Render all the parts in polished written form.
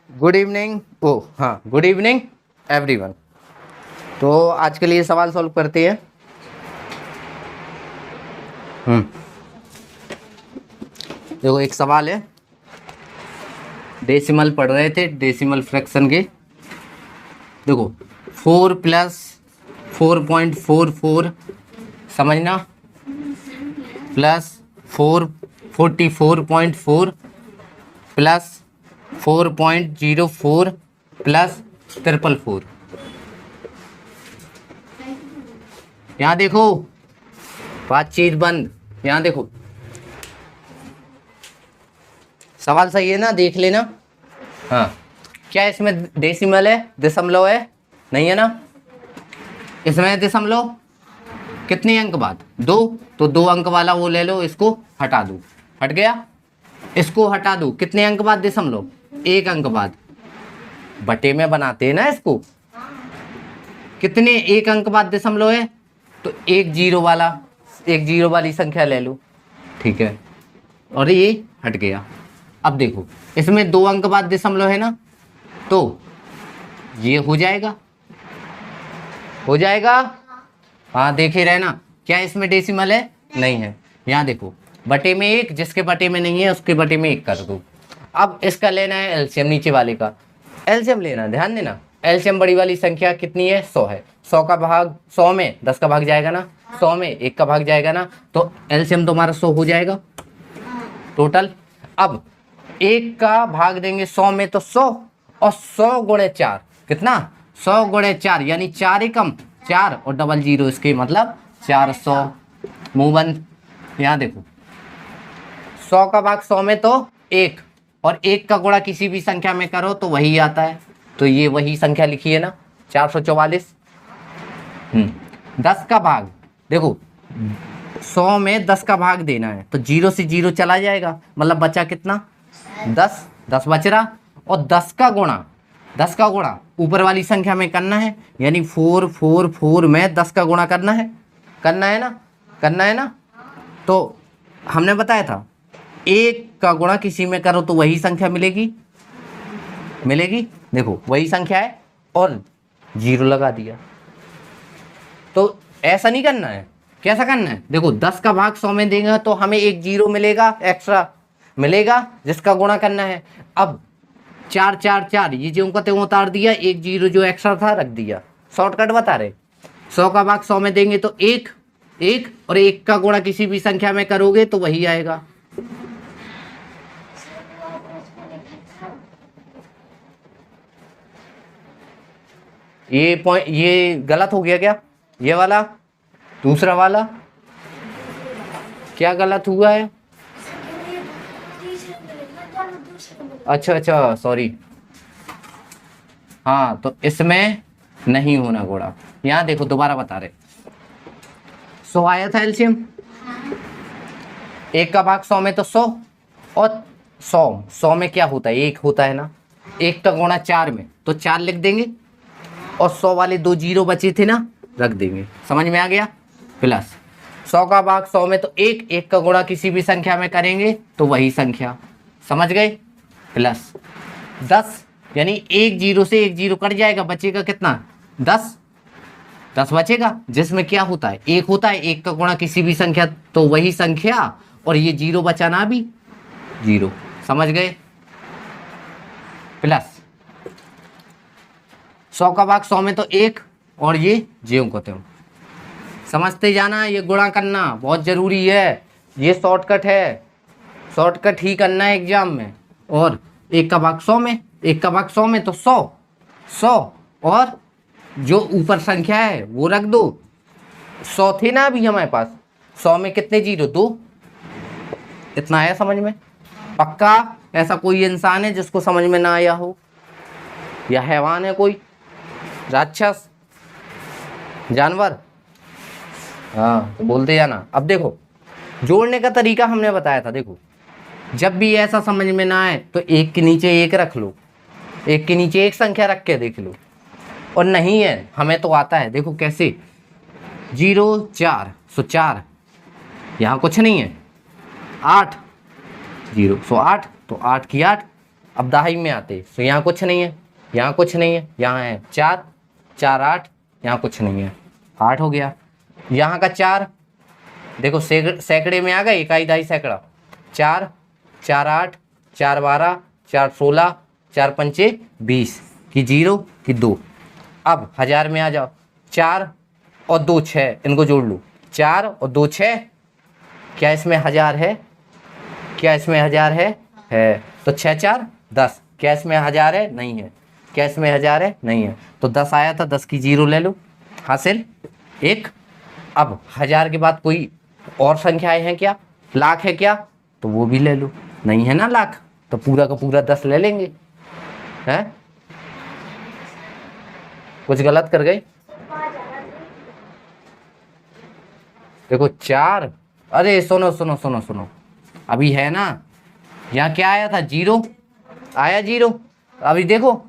Good evening. ओ हाँ, good evening everyone. तो आज के लिए सवाल सॉल्व करते हैं। देखो एक सवाल है, डेसिमल पढ़ रहे थे, डेसिमल फ्रैक्शन के। देखो 4 प्लस 4.44 समझना, प्लस 44.4 प्लस 4.04 प्लस 444। यहाँ देखो, बातचीत बंद। यहाँ देखो, सवाल सही है ना, देख लेना। हाँ, क्या इसमें डेसिमल है, दशमलव है? नहीं है ना। इसमें दशमलव कितने अंक बाद? 2। तो 2 अंक वाला वो ले लो, इसको हटा दो। हट गया, इसको हटा दो। कितने अंक बाद दशमलव? 1 अंक बाद। बटे में बनाते हैं ना इसको। कितने 1 अंक बाद दशमलव है? तो एक जीरो वाली संख्या ले लो, ठीक है। और ये हट गया। अब देखो, इसमें 2 अंक बाद दशमलव है ना, तो ये हो जाएगा। हाँ, देखे रहना। क्या इसमें डेसिमल है? नहीं है। यहाँ देखो, बटे में 1, जिसके बटे में नहीं है उसके बटे में 1 कर दो। अब इसका लेना है एलसीएम, नीचे वाले का एलसीएम लेना। ध्यान देना, एलसीएम बड़ी वाली संख्या कितनी है? 100 है। 100 का भाग 100 में 10 का भाग जाएगा ना, 100 में 1 का भाग जाएगा ना, तो एलसीएम तुम्हारा 100 हो जाएगा टोटल। अब 1 का भाग देंगे 100 में तो 100, और 100 गुणे 4 कितना? 100 गुणे 4 यानी 4 एकम 4 और डबल जीरो, इसके मतलब 400। मुंह बंद। यहाँ देखो, 100 का भाग 100 में तो 1, और 1 का गुणा किसी भी संख्या में करो तो वही आता है। तो ये वही संख्या लिखी है ना, 444। 10 का भाग, देखो 100 में 10 का भाग देना है, तो 0 से 0 चला जाएगा, मतलब बचा कितना? 10 बच रहा। और 10 का गुणा ऊपर वाली संख्या में करना है, यानी 444 में 10 का गुणा करना है ना। तो हमने बताया था 1 का गुणा किसी में करो तो वही संख्या मिलेगी। देखो वही संख्या है और 0 लगा दिया। तो ऐसा नहीं करना है। कैसा करना है? देखो 10 का भाग 100 में देंगे तो हमें एक 0 मिलेगा, एक्स्ट्रा मिलेगा, जिसका गुणा करना है। अब 4 4 4 ये जो का त्यों उतार दिया, एक 0 जो एक्स्ट्रा था रख दिया। शॉर्टकट बता रहे। 100 का भाग 100 में देंगे तो 1, और 1 का गुणा किसी भी संख्या में करोगे तो वही आएगा। ये पॉइंट ये गलत हो गया क्या? ये वाला, दूसरा वाला क्या गलत हुआ है? अच्छा सॉरी। हाँ, तो इसमें नहीं होना गुणा। यहाँ देखो, दोबारा बता रहे। 100 आया था एलसीएम, 1 का भाग 100 में तो 100, और 100 में क्या होता है? 1 होता है ना। 1 का गुणा 4 में तो 4 लिख देंगे, और 100 वाले 2 0 बचे थे ना, रख देंगे। समझ में आ गया? प्लस 100 का भाग 100 में तो 1 का गुणा किसी भी संख्या में करेंगे तो वही संख्या। समझ गए? प्लस 10, यानी 1 0 से 1 0 कट जाएगा, बचेगा कितना? 10 बचेगा, जिसमें क्या होता है? 1 होता है। 1 का गुणा किसी भी संख्या तो वही संख्या, और ये 0 बचाना भी 0। समझ गए? प्लस 100 का भाग 100 में तो 1, और ये ज्यों को त्यों। समझते जाना, ये गुणा करना बहुत जरूरी है। ये शॉर्टकट है, शॉर्टकट ही करना है एग्जाम में। और 1 का भाग 100 में, 1 का भाग 100 में तो 100, और जो ऊपर संख्या है वो रख दो। 100 थे ना अभी हमारे पास, 100 में कितने 0? 2। इतना आया समझ में? पक्का ऐसा कोई इंसान है जिसको समझ में ना आया हो? या हैवान है कोई, राक्षस, जानवर? हाँ, तो बोलते जाना। अब देखो, जोड़ने का तरीका हमने बताया था। देखो, जब भी ऐसा समझ में ना आए तो 1 के नीचे 1 रख लो, 1 के नीचे 1 संख्या रख के देख लो। और नहीं है, हमें तो आता है। देखो कैसे, 0 4 सो 4, यहाँ कुछ नहीं है। 8 0 सो 8, तो 8 की 8, अब दहाई में आते तो यहाँ कुछ नहीं है, यहाँ कुछ नहीं है, यहाँ है 4, 4 8, यहाँ कुछ नहीं है, 8 हो गया। यहाँ का 4 देखो सैकड़े में आ गए, इकाई दहाई सैकड़ा, 4 4 8 4 12 4 16 4 पंचे 20 कि 0 कि 2। अब हजार में आ जाओ, 4 और 2 6, इनको जोड़ लो, 4 और 2 6, क्या इसमें हजार है? क्या इसमें हजार है? तो 6 4 10, क्या इसमें हजार है? नहीं है। क्या इसमें हजार है? नहीं है। तो 10 आया था, 10 की 0 ले लो, हासिल 1। अब हजार के बाद कोई और संख्याएं हैं क्या? लाख है क्या? तो वो भी ले लो, नहीं है ना लाख, तो पूरा का पूरा 10 ले लेंगे। हैं कुछ गलत कर गए? देखो 4, अरे सुनो सुनो सुनो सुनो, अभी है ना, यहाँ क्या आया था? 0 आया, 0। अभी देखो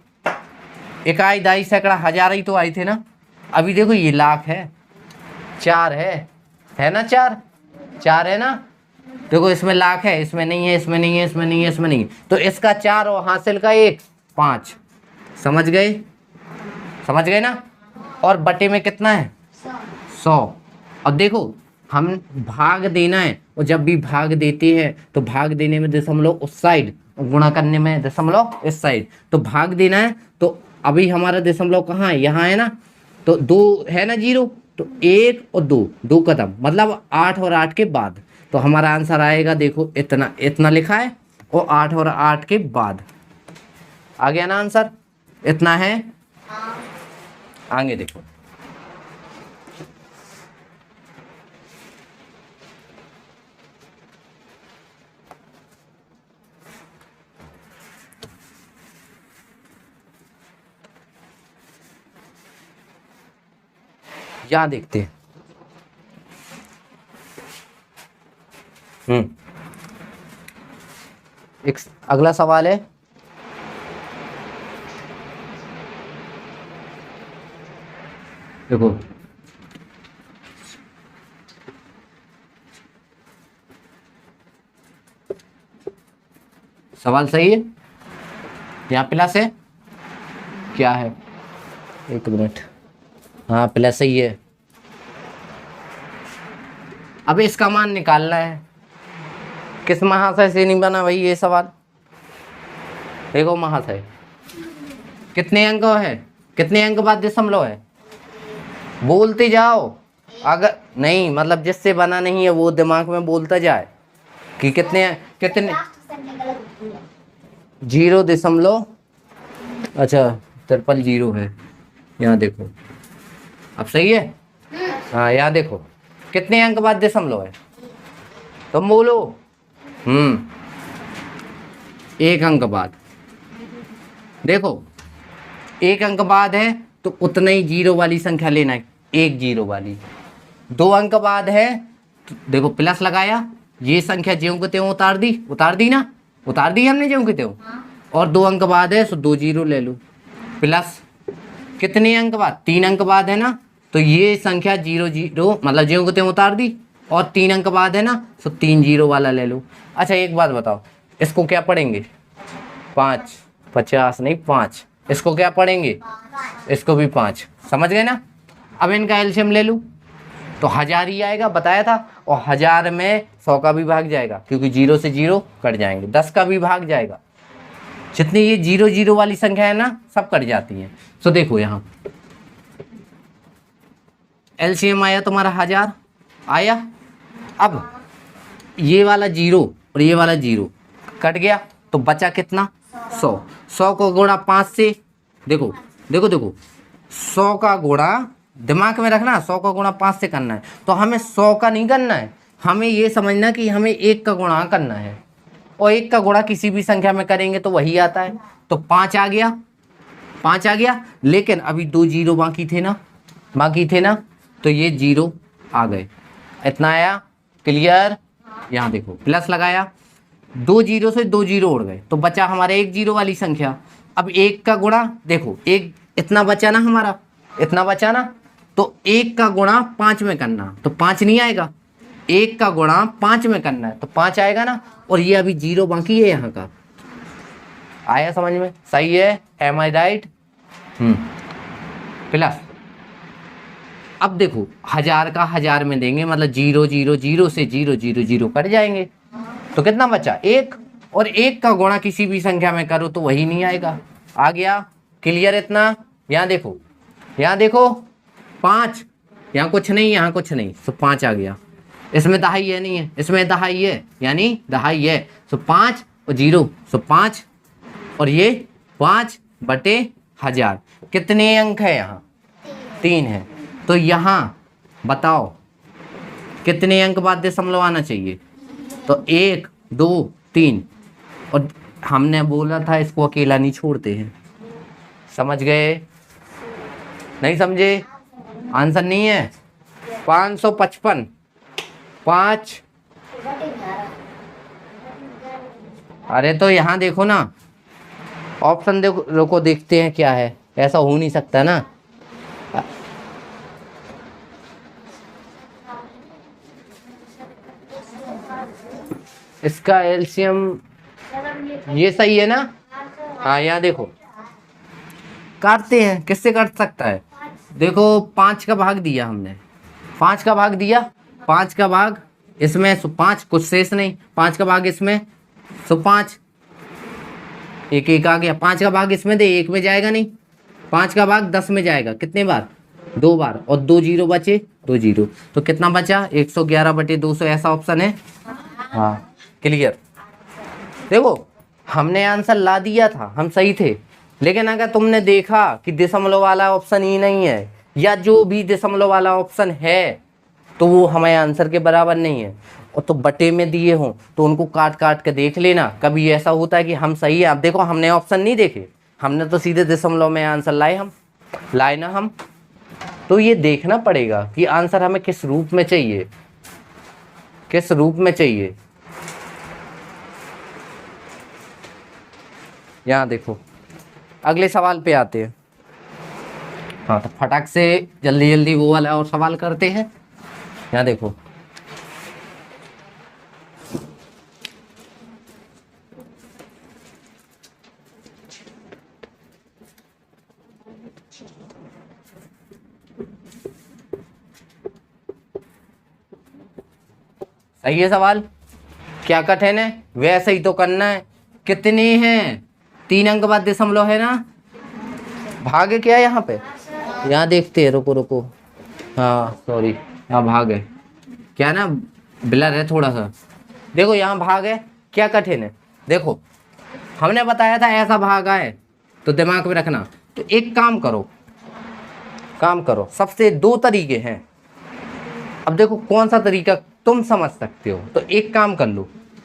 इकाई दहाई सैकड़ा हजार ही तो आए थे ना। अभी देखो ये लाख है, 4 है ना, 4 4 है ना। देखो इसमें लाख है, इसमें नहीं है, इसमें नहीं है, इसमें नहीं है, इसमें नहीं है। तो इसका 4 और हासिल का 1 5। समझ गए? समझ गए ना। और बटे में कितना है? 100। अब देखो हम भाग देना है, और जब भी भाग देते हैं तो भाग देने में दशमलव उस साइड, गुणा करने में दशमलव इस साइड, तो भाग देना है। तो अभी हमारा दशमलव कहाँ है? यहाँ है ना। तो 2 है ना 0, तो 1 और 2, 2 कदम, मतलब 8 और 8 के बाद। तो हमारा आंसर आएगा, देखो इतना इतना लिखा है, और 8 और 8 के बाद आ गया ना आंसर, इतना है। आगे देखो, यहाँ देखते हैं। एक अगला सवाल है, देखो सवाल सही है, यहाँ प्लस है, क्या है? एक मिनट, हाँ प्लस सही है। अब इसका मान निकालना है। किस महाशय से नहीं बना भाई ये सवाल? देखो महाशय, कितने अंक है, कितने अंक बाद दशमलव है? बोलते जाओ, अगर नहीं मतलब जिससे बना नहीं है वो दिमाग में बोलता जाए कि कितने कितने। 0 अच्छा 000 है, यहाँ देखो अब सही है। हाँ यहाँ देखो कितने अंक बाद दशमलव है, तुम बोलो। 1 अंक बाद, देखो 1 अंक बाद है तो उतना ही 0 वाली संख्या लेना है, 1 0 वाली। 2 अंक बाद है तो देखो प्लस लगाया, ये संख्या ज्यों के त्यों उतार दी ना, उतार दी हमने ज्यों के त्यों। और 2 अंक बाद है तो 2 0 ले लो, प्लस कितने अंक बाद? 3 अंक बाद है ना, तो ये संख्या 0 0 मतलब ज्यों के त्यों उतार दी, और 3 अंक बाद है ना तो 3 0 वाला ले लो। अच्छा एक बात बताओ, इसको क्या पढ़ेंगे? 5 50 नहीं 5, इसको क्या पढ़ेंगे? इसको भी 5। समझ गए ना। अब इनका एलसीएम ले लूँ तो 1000 ही आएगा, बताया था। और 1000 में 100 का भी भाग जाएगा, क्योंकि 0 से 0 कट जाएंगे, 10 का भी भाग जाएगा। जितनी ये 0 0 वाली संख्या है ना सब कट जाती हैं। तो देखो यहाँ एलसीएम आया तुम्हारा 1000 आया। अब ये वाला 0 और ये वाला 0 कट गया, तो बचा कितना? 100। 100 को गुणा 5 से, देखो देखो देखो 100 का गुणा, दिमाग में रखना 100 का गुणा 5 से करना है। तो हमें 100 का नहीं करना है, हमें ये समझना कि हमें 1 का गुणा करना है, और 1 का गुणा किसी भी संख्या में करेंगे तो वही आता है। तो 5 आ गया, 5 आ गया, लेकिन अभी 2 0 बाकी थे ना, तो ये 0 आ गए, इतना आया। क्लियर? यहाँ देखो प्लस लगाया, 2 0 से 2 0 उड़ गए, तो बचा हमारे 1 0 वाली संख्या। अब 1 का गुणा, देखो 1 इतना बचा ना हमारा, इतना बचा ना, तो 1 का गुणा 5 में करना, तो 5 नहीं आएगा। 1 का गुणा 5 में करना है तो 5 आएगा ना। और ये अभी 0 बाकी है यहाँ का, आया समझ में? सही है, एम आई राइट? प्लस अब देखो 1000 का 1000 में देंगे, मतलब 0 0 0 से 0 0 0 कट जाएंगे, तो कितना बचा? 1। और 1 का गुणा किसी भी संख्या में करो तो वही नहीं आएगा। आ गया? क्लियर इतना? यहाँ देखो, यहाँ देखो 5, यहाँ कुछ नहीं, यहाँ कुछ नहीं, तो 5 आ गया। इसमें दहाई है नहीं है, इसमें दहाई है, यानी दहाई है, तो 5 और 0, तो 5 और ये 5/1000। कितने अंक है यहाँ? 3 है। तो यहाँ बताओ कितने अंक बाद दशमलव आना चाहिए? तो 1 2 3, और हमने बोला था इसको अकेला नहीं छोड़ते हैं। समझ गए? नहीं समझे? आंसर नहीं है 555। 5, अरे तो यहाँ देखो ना, ऑप्शन देखो, रुको देखते हैं क्या है। ऐसा हो नहीं सकता ना। इसका एलसीएम ये सही है ना? हाँ, यहाँ देखो काटते हैं, किससे काट सकता है? देखो 5 का भाग दिया हमने, 5 का भाग दिया, 5 का भाग इसमें, सो 5 कुछ शेष नहीं, 5 का भाग इसमें, सो 5, 1 1 आ गया। 5 का भाग इसमें दे, 1 में जाएगा नहीं, 5 का भाग 10 में जाएगा, कितने बार? 2 बार, और 2 0 बचे, 2 0, तो कितना बचा? 111/200, ऐसा ऑप्शन है। हाँ क्लियर? देखो हमने आंसर ला दिया था, हम सही थे, लेकिन अगर तुमने देखा कि दशमलव वाला ऑप्शन ही नहीं है, या जो भी दशमलव वाला ऑप्शन है, तो वो हमारे आंसर के बराबर नहीं है, और तो बटे में दिए हों तो उनको काट काट के देख लेना। कभी ऐसा होता है कि हम सही है, अब देखो हमने ऑप्शन नहीं देखे, हमने तो सीधे दशमलव में आंसर लाए ना हम। तो ये देखना पड़ेगा कि आंसर हमें किस रूप में चाहिए, किस रूप में चाहिए। यहाँ देखो अगले सवाल पे आते हैं। हाँ तो फटाक से जल्दी जल्दी वो वाला और सवाल करते हैं। यहाँ देखो सही है सवाल, क्या कठिन है? वैसे ही तो करना है। कितने हैं? 3 अंक बाद दशमलव है ना, भाग है क्या यहाँ पे? यहाँ देखते हैं, रुको रुको, हाँ सॉरी, यहाँ भाग है क्या ना, ब्लर है थोड़ा सा। देखो यहाँ भाग है, क्या कठिन है? देखो हमने बताया था ऐसा भाग आए तो दिमाग में रखना। तो एक काम करो, सबसे 2 तरीके हैं। अब देखो कौन सा तरीका तुम समझ सकते हो, तो एक काम कर लो,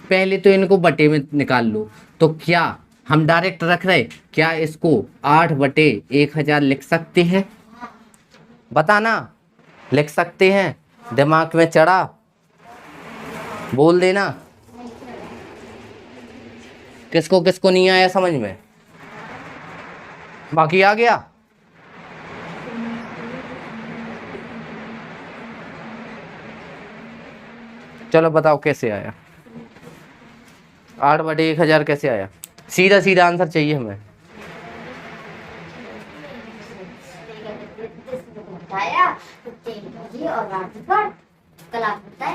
पहले तो इनको बटे में निकाल लो। तो क्या हम डायरेक्ट रख रहे, क्या इसको 8/1000 लिख सकते हैं? बताना, लिख सकते हैं? दिमाग में चढ़ा? बोल देना। किसको किसको नहीं आया समझ में? बाकी आ गया? चलो बताओ कैसे आया? 8/1000 कैसे आया? सीधा सीधा आंसर चाहिए हमें।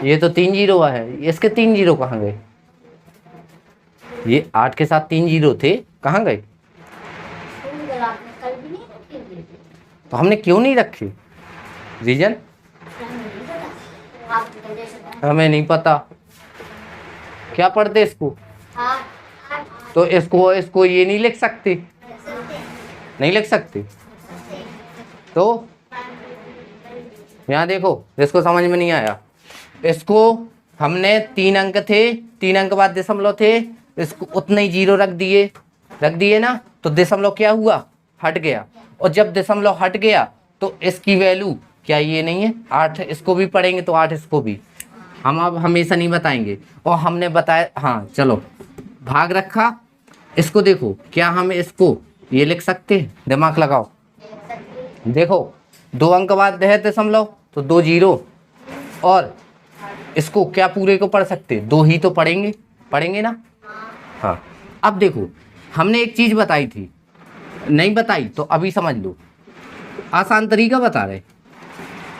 ये तो 3 जीरो है, इसके 3 जीरो कहाँ गए? ये 8 के साथ 3 जीरो थे, कहाँ गए? तो हमने क्यों नहीं रखे? रीजन हमें नहीं पता। क्या पढ़ते इसको? तो इसको ये नहीं लिख सकते, नहीं लिख सकते। तो यहाँ देखो, जिसको समझ में नहीं आया, इसको हमने 3 अंक थे, 3 अंक बाद दशमलव थे, इसको उतने ही जीरो रख दिए ना, तो दशमलव क्या हुआ? हट गया। और जब दशमलव हट गया तो इसकी वैल्यू क्या ये नहीं है 8? इसको भी पढ़ेंगे तो 8 इसको भी। हम अब हमेशा नहीं बताएंगे, और हमने बताया। हाँ चलो, भाग रखा, इसको देखो, क्या हम इसको ये लिख सकते हैं? दिमाग लगाओ। देखो 2 अंक बाद है दशमलव, तो 2 जीरो, और इसको क्या पूरे को पढ़ सकते? 2 ही तो पढ़ेंगे ना। हाँ अब देखो हमने एक चीज बताई थी, नहीं बताई तो अभी समझ लो, आसान तरीका बता रहे।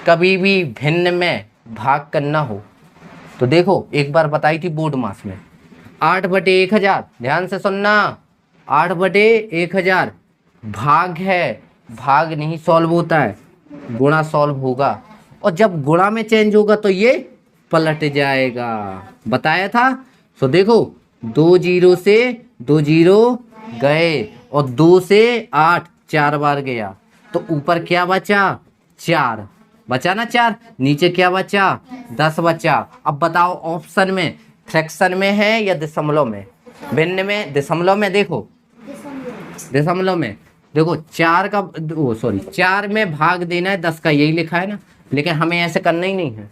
कभी भी भिन्न में भाग करना हो तो देखो, एक बार बताई थी बोर्ड मास में, 8/1000, ध्यान से सुनना, 8/1000 भाग है, भाग नहीं सॉल्व होता है, गुणा सॉल्व होगा, और जब गुणा में चेंज होगा तो ये पलट जाएगा, बताया था। तो देखो 2 जीरो से 2 जीरो गए, और 2 से 8 4 बार गया, तो ऊपर क्या बचा, 4 बचा ना, 4, नीचे क्या बचा, 10 बचा। अब बताओ ऑप्शन में फ्रैक्शन में है या दशमलव में, भिन्न में, दशमलव में, देखो दशमलव में, देखो 4 का, ओ सॉरी, 4 में भाग देना है 10 का, यही लिखा है ना, लेकिन हमें ऐसे करना ही नहीं है।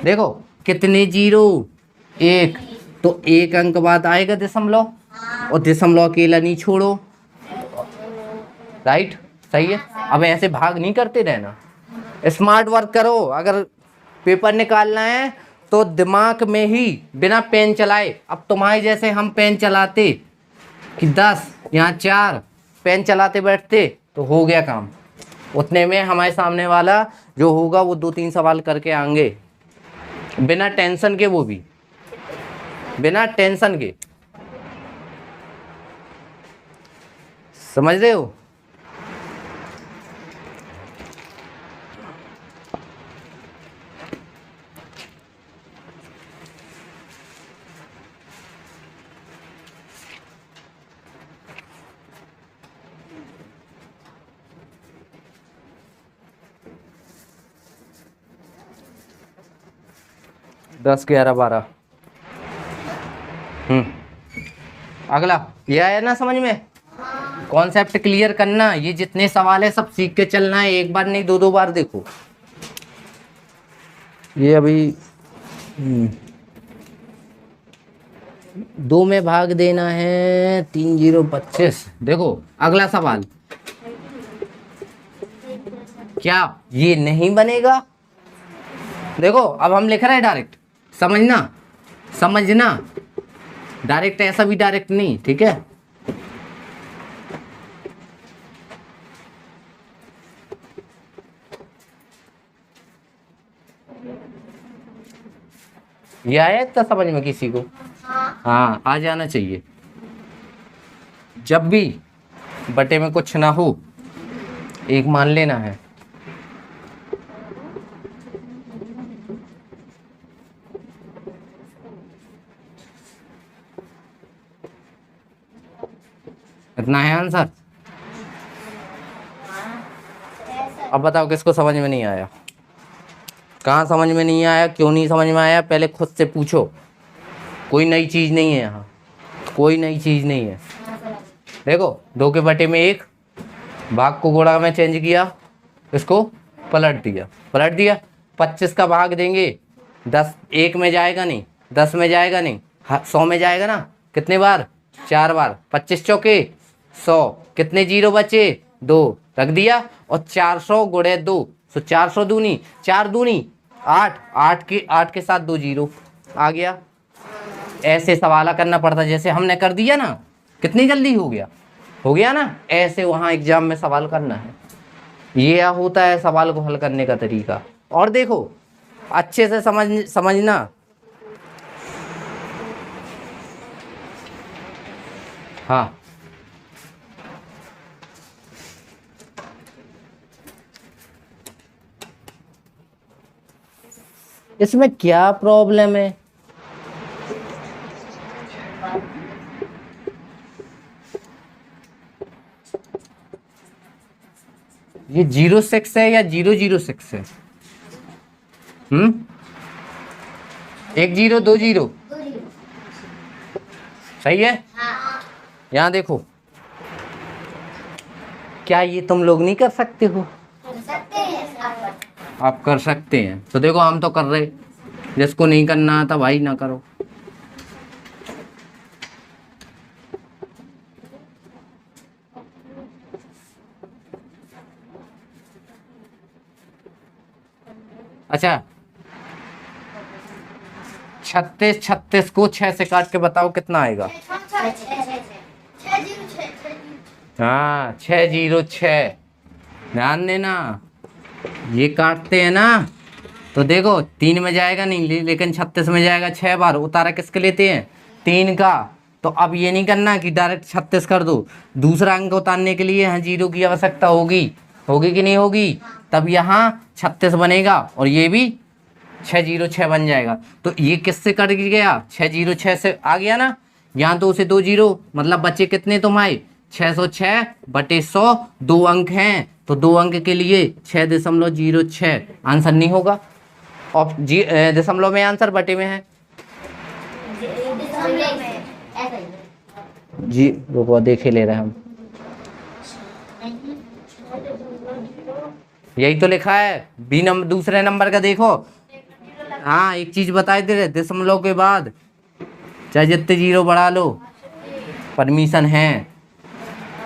देखो कितने जीरो, 1, तो 1 अंक बाद आएगा दशमलव, और दशमलव अकेला नहीं छोड़ो, राइट, सही है। अब ऐसे भाग नहीं करते रहना, स्मार्ट वर्क करो। अगर पेपर निकालना है तो दिमाग में ही, बिना पेन चलाए, अब तुम्हारे जैसे हम पेन चलाते कि 10 यहाँ 4 पेन चलाते बैठते तो हो गया काम, उतने में हमारे सामने वाला जो होगा वो 2-3 सवाल करके आएंगे, बिना टेंशन के, वो भी बिना टेंशन के, समझ रहे हो। दस 11 12, अगला ये आया ना समझ में, कॉन्सेप्ट क्लियर करना, ये जितने सवाल है सब सीख के चलना है, एक बार नहीं 2-2 बार देखो। ये अभी 2 में भाग देना है, 3 0 25। देखो अगला सवाल, क्या ये नहीं बनेगा, देखो अब हम लिख रहे हैं डायरेक्ट, समझना समझना, डायरेक्ट ऐसा भी डायरेक्ट नहीं, ठीक है। ये आया इतना समझ में किसी को, हाँ आ जाना चाहिए। जब भी बटे में कुछ ना हो, एक मान लेना है, इतना है आंसर। अब बताओ किसको समझ में नहीं आया, कहाँ समझ में नहीं आया, क्यों नहीं समझ में आया, पहले खुद से पूछो। कोई नई चीज़ नहीं है यहाँ, कोई नई चीज़ नहीं है। देखो 2 के बटे में 1, भाग को गुणा में चेंज किया, इसको पलट दिया, 25 का भाग देंगे, 10 1 में जाएगा नहीं, 10 में जाएगा नहीं, 100 में जाएगा ना, कितने बार, 4 बार, 25 चौके 100, कितने जीरो बचे, 2 रख दिया, और 400 गुणे 2, तो 400 दूनी 4 दूनी 8, 8 के साथ 2 जीरो आ गया। ऐसे सवाल करना पड़ता, जैसे हमने कर दिया ना, कितनी जल्दी हो गया ना, ऐसे वहाँ एग्जाम में सवाल करना है। ये होता है सवाल को हल करने का तरीका। और देखो अच्छे से समझना, हाँ इसमें क्या प्रॉब्लम है, ये 06 है या 006 है, 1 0 2 0 सही है। यहाँ देखो, क्या ये तुम लोग नहीं कर सकते हो, आप कर सकते हैं। तो देखो हम तो कर रहे, जिसको नहीं करना आता भाई ना करो। अच्छा 36 को 6 से काट के बताओ कितना आएगा, हाँ 606, ध्यान देना। ये काटते हैं ना तो देखो 3 में जाएगा नहीं, लेकिन 36 में जाएगा 6 बार। उतारा किसके लेते हैं? 3 का। तो अब ये नहीं करना कि डायरेक्ट 36 कर दो, दूसरा अंक उतारने के लिए यहाँ 0 की आवश्यकता होगी। होगी कि नहीं होगी? तब यहाँ 36 बनेगा और ये भी 606 बन जाएगा। तो ये किससे कट गया? 606 से आ गया ना। यहाँ 2 से 2 0, मतलब बचे कितने तुम्हारे? 606 बटे 100, 2 अंक हैं तो 2 अंक के लिए 6.06। आंसर नहीं होगा। और दशमलव में आंसर, बटे में है जी। रुको देखे ले रहे हैं हम, यही तो लिखा है बी नंबर, दूसरे नंबर का देखो। हाँ एक चीज बताए दे रहे, दशमलव के बाद चाहे जितने 0 बढ़ा लो, परमिशन है।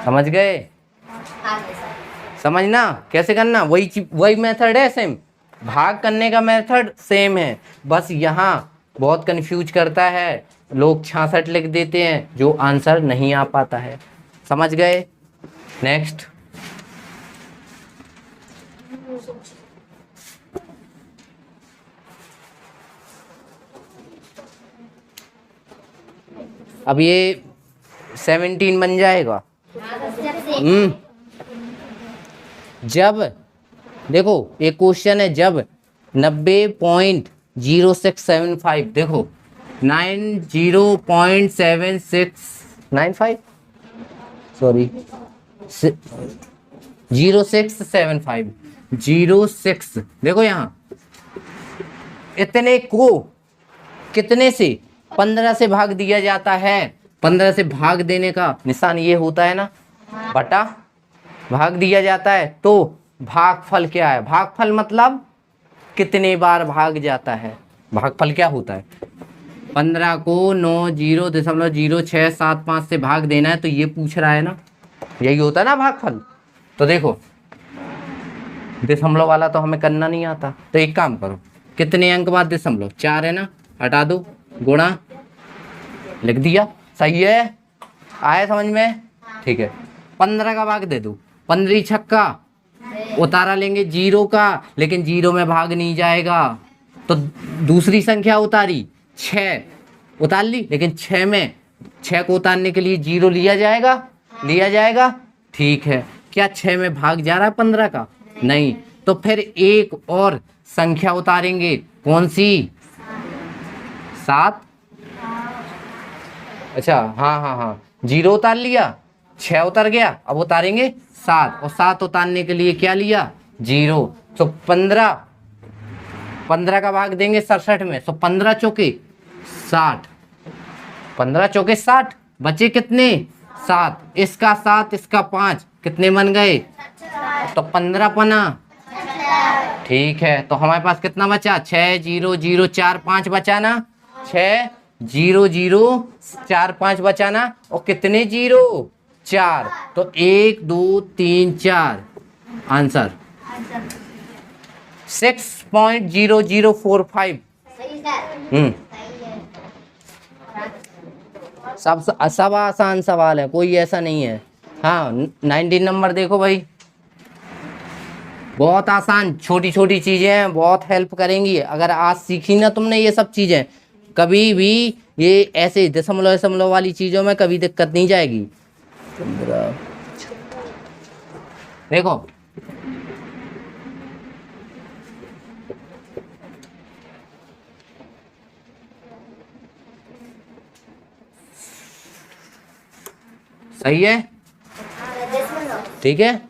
समझ गए? समझना कैसे करना, वही मेथड है, सेम भाग करने का मेथड सेम है। बस यहाँ बहुत कंफ्यूज करता है, लोग 66 लिख देते हैं जो आंसर नहीं आ पाता है। समझ गए? नेक्स्ट। अब ये 17 बन जाएगा। जब देखो एक क्वेश्चन है, जब 90.0675 देखो 90.7695 सॉरी 0675 06 देखो यहाँ इतने को कितने से 15 से भाग दिया जाता है। 15 से भाग देने का निशान ये होता है ना, बटा भाग दिया जाता है। तो भागफल क्या है? भागफल मतलब कितने बार भाग जाता है। भागफल क्या होता है? 15 को 90.0675 से भाग देना है, तो ये पूछ रहा है ना, यही होता है ना भागफल। तो देखो दशमलव वाला तो हमें करना नहीं आता, तो एक काम करो, कितने अंक बाद दशमलव? 4 है ना, हटा दो, गुणा लिख दिया। सही है? आया समझ में? ठीक है। 15 का भाग दे दो, 15 छक्का, उतारा लेंगे 0 का, लेकिन 0 में भाग नहीं जाएगा तो दूसरी संख्या उतारी 6 उतार ली, लेकिन 6 में 6 को उतारने के लिए 0 लिया जाएगा, लिया जाएगा। ठीक है। क्या 6 में भाग जा रहा है 15 का? नहीं। तो फिर एक और संख्या उतारेंगे, कौन सी? 7। अच्छा हाँ 0 उतार लिया, 6 उतर गया, अब उतारेंगे 7, और 7 उतारने के लिए क्या लिया? 0। तो 15 का भाग देंगे 67 में, तो 15 चौके 60, 15 चौके 60, बचे कितने? 7। इसका 7, इसका 5, कितने बन गए? तो 15 पना। ठीक है। तो हमारे पास कितना बचा? 6 0 0 4 5 बचा ना, 6 0 0 4 5 बचा ना, और कितने 0? 4। तो 1 2 3 4 आंसर 6.0045। सब आसान सवाल है, कोई ऐसा नहीं है। हाँ 19 नंबर देखो भाई, बहुत आसान, छोटी छोटी चीजें हैं, बहुत हेल्प करेंगी। अगर आज सीखी ना तुमने ये सब चीजें, कभी भी ये ऐसे दशमलव दशमलव वाली चीजों में कभी दिक्कत नहीं जाएगी। देखो सही है? ठीक है।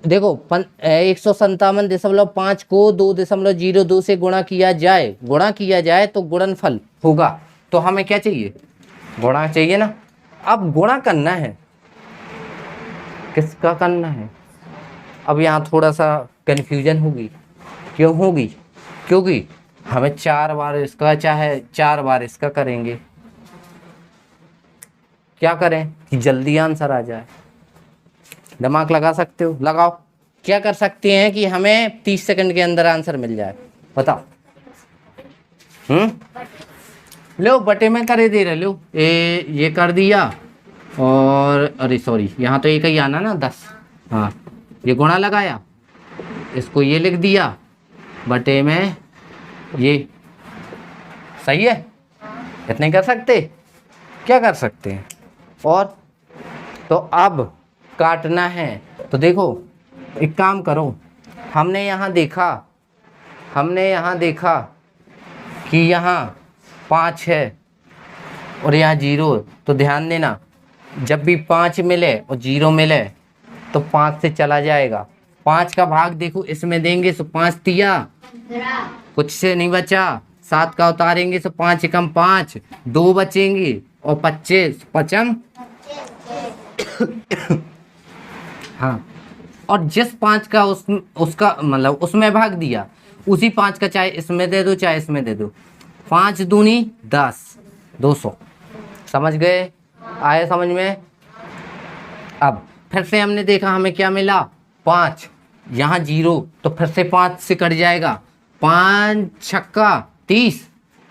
देखो 157.5 को 2.02 से गुणा किया जाए तो गुणनफल होगा। तो हमें क्या चाहिए? गुणा चाहिए ना। अब गुणा करना है, किसका करना है? अब यहाँ थोड़ा सा कन्फ्यूजन होगी। क्यों होगी? क्योंकि हमें 4 बार इसका चाहे 4 बार इसका करेंगे। क्या करें कि जल्दी आंसर आ जाए? दिमाग लगा सकते हो, लगाओ। क्या कर सकते हैं कि हमें 30 सेकंड के अंदर आंसर मिल जाए? बताओ। लो बटे में करे दे रहे, लो ये कर दिया, और अरे सॉरी, यहाँ तो एक ही आना ना 10। हाँ, ये गुणा लगाया, इसको ये लिख दिया बटे में ये। सही है, इतने कर सकते, क्या कर सकते हैं। और तो अब काटना है, तो देखो एक काम करो, हमने यहाँ देखा कि यहाँ 5 है और यहाँ 0, तो ध्यान देना जब भी 5 मिले और 0 मिले तो 5 से चला जाएगा। 5 का भाग देखो इसमें देंगे तो 5 तिया, कुछ से नहीं बचा। 7 का उतारेंगे तो 5 एकम 5, 2 बचेंगे और 25 पचम। हाँ, और जिस 5 का उसका मतलब उसमें भाग दिया, उसी 5 का चाहे इसमें दे दो चाहे इसमें दे दो। 5 दूनी 10, 200। समझ गए, आए समझ में। अब फिर से हमने देखा हमें क्या मिला, 5, यहाँ 0, तो फिर से 5 से कट जाएगा। 5 छक्का 30,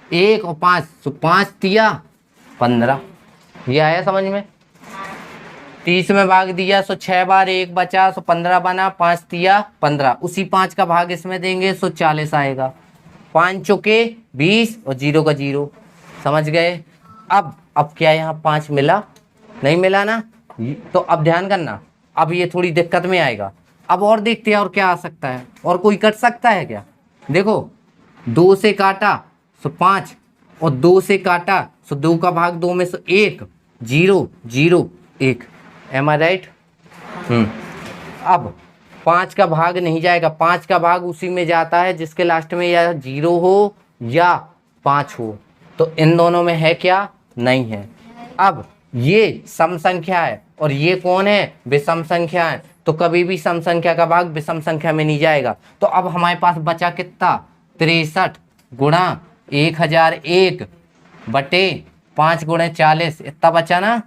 1 और 5, तो 5 तिया 15। ये आया समझ में। 30 में भाग दिया सो 6 बार 1 बचा, सो 15 बना। 5 तिया 15, उसी 5 का भाग इसमें देंगे सो 40 आएगा। 5 चौके 20 और 0 का 0। समझ गए। अब क्या यहाँ 5 मिला, नहीं मिला ना, तो अब ध्यान करना, अब ये थोड़ी दिक्कत में आएगा। अब और देखते हैं और क्या आ सकता है, और कोई कट सकता है क्या। देखो 2 से काटा सो 5 और 2 से काटा सो 2 का भाग 2 में सो 1, 0 0 1। एम आई राइट। अब 5 का भाग नहीं जाएगा, 5 का भाग उसी में जाता है जिसके लास्ट में या 0 हो या 5 हो। तो इन दोनों में है क्या, नहीं है। अब ये सम संख्या है और ये कौन है, विषम संख्या है, तो कभी भी सम संख्या का भाग विषम संख्या में नहीं जाएगा। तो अब हमारे पास बचा कितना, 63 गुणा 1001 बटे 5 गुणे 40, इतना बचा ना।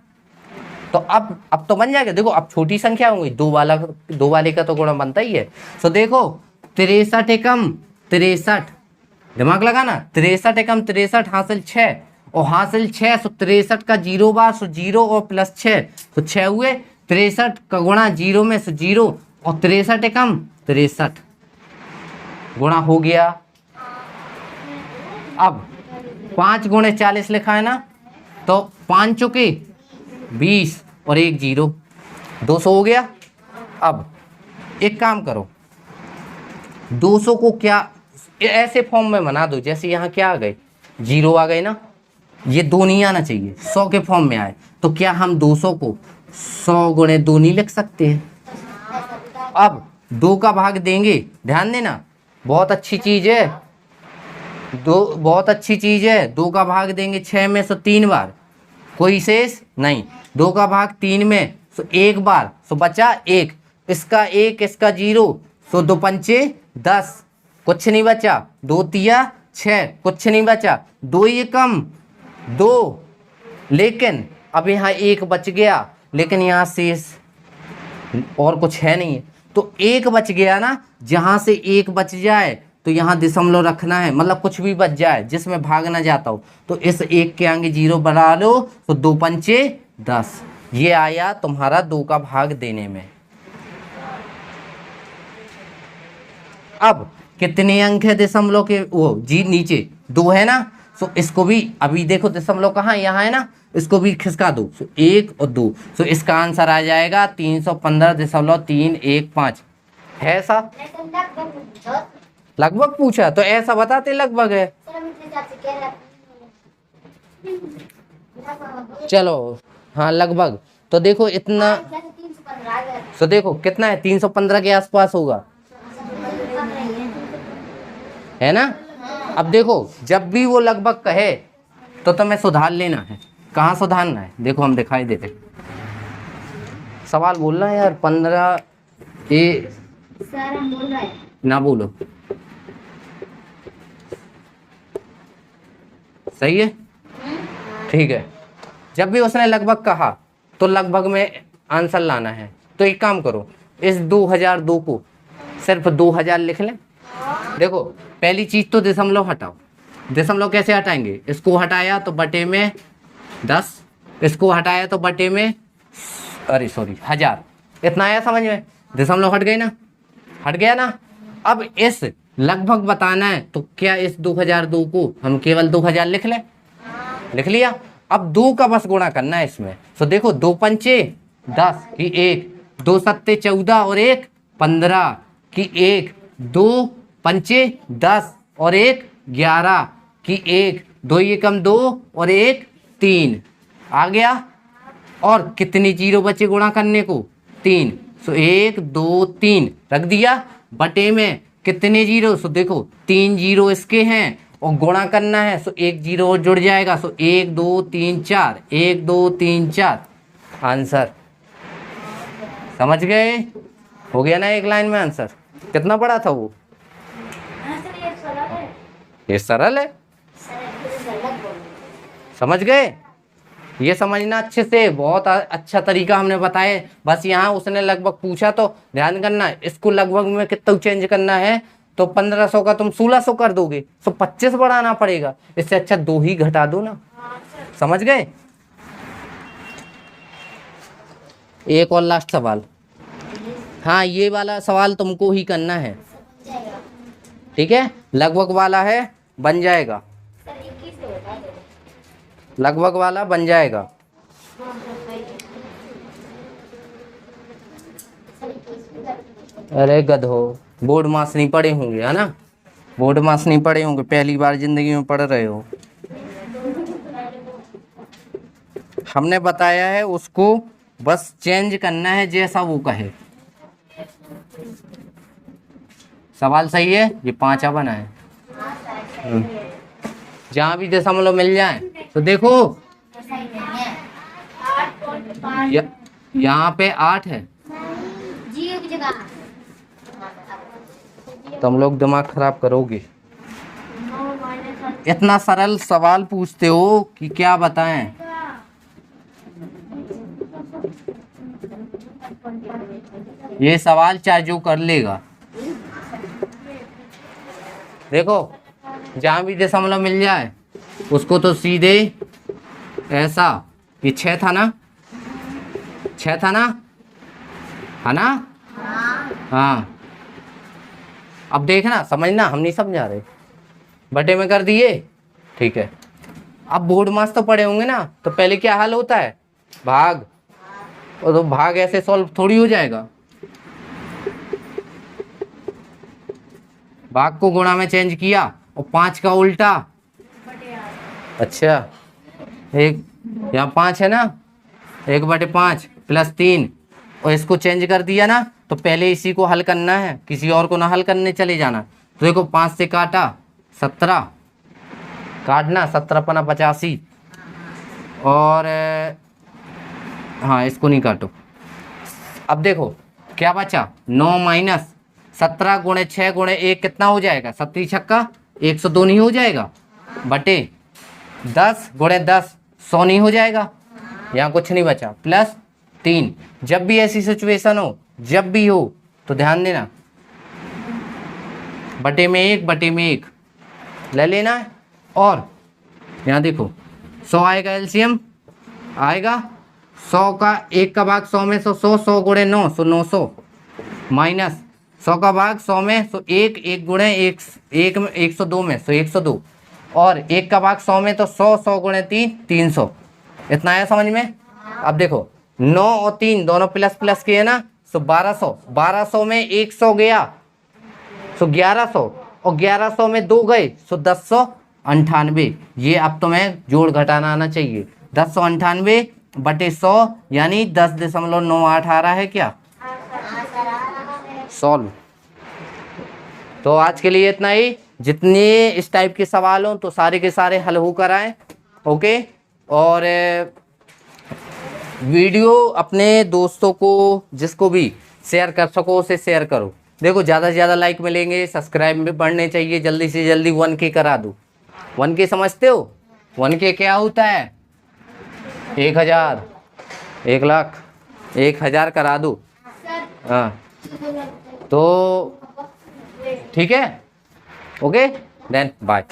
तो अब तो बन जाएगा। देखो अब छोटी संख्या होंगी, 2 वाले का तो गुणा बनता ही है। तो देखो 63 एकम 63, दिमाग लगाना, 63 एकम 63 हासिल 6 और हासिल 6 सो 63 का 0 बार सो 0 और प्लस 6 तो 6 हुए। 63 का गुणा 0 में सो 0 और 63 एकम 63 गुणा हो गया। अब 5 गुणे 40 लिखा है ना, तो 5 चौके 20 और 1 0, 200 हो गया। अब एक काम करो, 200 को क्या ऐसे फॉर्म में बना दो जैसे यहाँ क्या आ गए, 0 आ गए ना, ये 2 नहीं आना चाहिए, 100 के फॉर्म में आए। तो क्या हम 200 को 100 गुणे 2 नहीं लिख सकते हैं। अब 2 का भाग देंगे, ध्यान देना, बहुत अच्छी चीज है, बहुत अच्छी चीज है। 2 का भाग देंगे 6 में सो 3 बार, कोई शेष नहीं। 2 का भाग 3 में सो 1 बार, सो बचा 1, इसका 1 इसका 0, सो 2 पंचे 10, कुछ नहीं बचा। 2 तिया 6, कुछ नहीं बचा। 2 एकम 2, लेकिन अब यहाँ 1 बच गया, लेकिन यहाँ शेष और कुछ है नहीं। तो 1 बच गया ना, जहाँ से 1 बच जाए तो यहाँ दशमलव रखना है, मतलब कुछ भी बच जाए जिसमें भाग ना जाता हो, तो इस 1 के आगे 0 बढ़ा लो, तो 2 पंचे 10। ये आया तुम्हारा 2 का भाग देने में। अब कितने अंक है दशमलव के, वो जी नीचे 2 है ना, सो इसको भी अभी देखो दशमलव कहाँ, यहाँ है ना, इसको भी खिसका दो, सो 1 और 2, सो इसका आंसर आ जाएगा 315.315 है ऐसा। लगभग पूछा तो ऐसा बताते लगभग है। चलो हाँ लगभग, तो देखो इतना, तो देखो कितना है, 315 के आसपास होगा, है ना। अब देखो जब भी वो लगभग कहे तो तुम्हें सुधार लेना है। कहाँ सुधारना है, देखो हम दिखाई देते, सवाल बोलना है यार। 15 ए सर हम बोल रहे हैं ना बोलो, सही है, ठीक है। जब भी उसने लगभग कहा तो लगभग में आंसर लाना है। तो एक काम करो, इस 2002 को सिर्फ 2000 लिख लें। देखो पहली चीज तो दशमलव हटाओ। दशमलव कैसे हटाएंगे, इसको हटाया तो बटे में 10, इसको हटाया तो बटे में अरे सॉरी 1000, इतना आया समझ में? दशमलव हट गई ना, हट गया ना। अब इस लगभग बताना है तो क्या इस 2002 को हम केवल 2000 लिख लें? लिख लिया। अब 2 का बस गुणा करना है इसमें। तो देखो 2 पंचे 10 की 1, 2 सत्ते 14 और 1 15 की 1, 2 पंचे 10 और 1 11 की 1, 2 ये कम 2 और 1 3 आ गया। और कितनी जीरो बचे गुणा करने को? 3। सो 1 2 3 रख दिया। बटे में कितने जीरो? सो देखो 3 जीरो इसके हैं और गुणा करना है, सो 1 जीरो और जुड़ जाएगा। सो 1 2 3 4, 1 2 3 4 आंसर। समझ गए? हो गया ना एक लाइन में आंसर। कितना बड़ा था वो? ये सरल है, समझ गए? ये समझना अच्छे से, बहुत अच्छा तरीका हमने बताया। बस यहाँ उसने लगभग पूछा तो ध्यान करना, इसको लगभग में कितना चेंज करना है। तो 1500 का तुम 1600 कर दोगे, तो 25 बढ़ाना पड़ेगा। इससे अच्छा 2 ही घटा दो ना। समझ गए? एक और लास्ट सवाल। हाँ, ये वाला सवाल तुमको ही करना है, ठीक है? लगभग वाला है, बन जाएगा। लगभग वाला बन जाएगा। अरे गधो, बोर्ड मास नहीं पढ़े होंगे, है ना? बोर्ड मास नहीं पढ़े होंगे, पहली बार जिंदगी में पढ़ रहे हो। हमने बताया है उसको बस चेंज करना है जैसा वो कहे। सवाल सही है, ये 5 बना है। जहाँ भी दशमलव मिल जाए तो देखो यहाँ पे 8 है। तुम लोग दिमाग खराब करोगे। इतना सरल सवाल पूछते हो कि क्या बताएं। ये सवाल चाहे जो कर लेगा। देखो जहाँ भी दशमलव मिल जाए उसको तो सीधे ऐसा, ये 6 था ना, 6 था ना, है ना? हाँ, अब देखना, समझना, हम नहीं समझा रहे। बटे में कर दिए, ठीक है। अब बोर्ड मास तो पढ़े होंगे ना, तो पहले क्या हल होता है? भाग। और तो भाग ऐसे सॉल्व थोड़ी हो जाएगा। भाग को गुणा में चेंज किया और 5 का उल्टा। अच्छा, एक यहाँ 5 है ना, 1/5 + 3 और इसको चेंज कर दिया ना, तो पहले इसी को हल करना है, किसी और को ना हल करने चले जाना। तो देखो 5 से काटा 17, काटना 17 × 85 और हाँ इसको नहीं काटो। अब देखो क्या बचा, 9 - 17 × 6 × 1 कितना हो जाएगा? 7 छक्का 102 नहीं हो जाएगा? बटे 10 × 10 100 नहीं हो जाएगा? यहाँ कुछ नहीं बचा, +3। जब भी ऐसी सिचुएशन हो, जब भी हो, तो ध्यान देना, बटे में 1 ले लेना है। और यहाँ देखो 100 आएगा, एलसीएम आएगा 100 का 1 का भाग 100 में, 100 100 × 9 100 900 माइनस 100 का भाग 100 में, 1 1 × 1 में 102 में 102 और 1 का भाग 100 में, तो 100 100 × 3 300। इतना आया समझ में? अब देखो 9 और 3 दोनों प्लस किए ना, तो 1200 में 100 गया, तो 1100 और 1100 में 2 गए, तो 1098। ये अब तुम्हें जोड़ घटाना आना चाहिए। 1098 बटे 100 यानी 10.98 आ रहा है क्या? सॉल्व। तो आज के लिए इतना ही। जितने इस टाइप के सवाल हो तो सारे के सारे हल होकर आए। ओके, और वीडियो अपने दोस्तों को जिसको भी शेयर कर सको उसे शेयर करो। देखो ज़्यादा से ज़्यादा लाइक मिलेंगे, सब्सक्राइब भी बढ़ने चाहिए, जल्दी से जल्दी 1K करा दो। 1K समझते हो? 1K क्या होता है? 1000, 1 लाख, 1000 करा दो। हाँ, तो ठीक है, ओके देन बाय।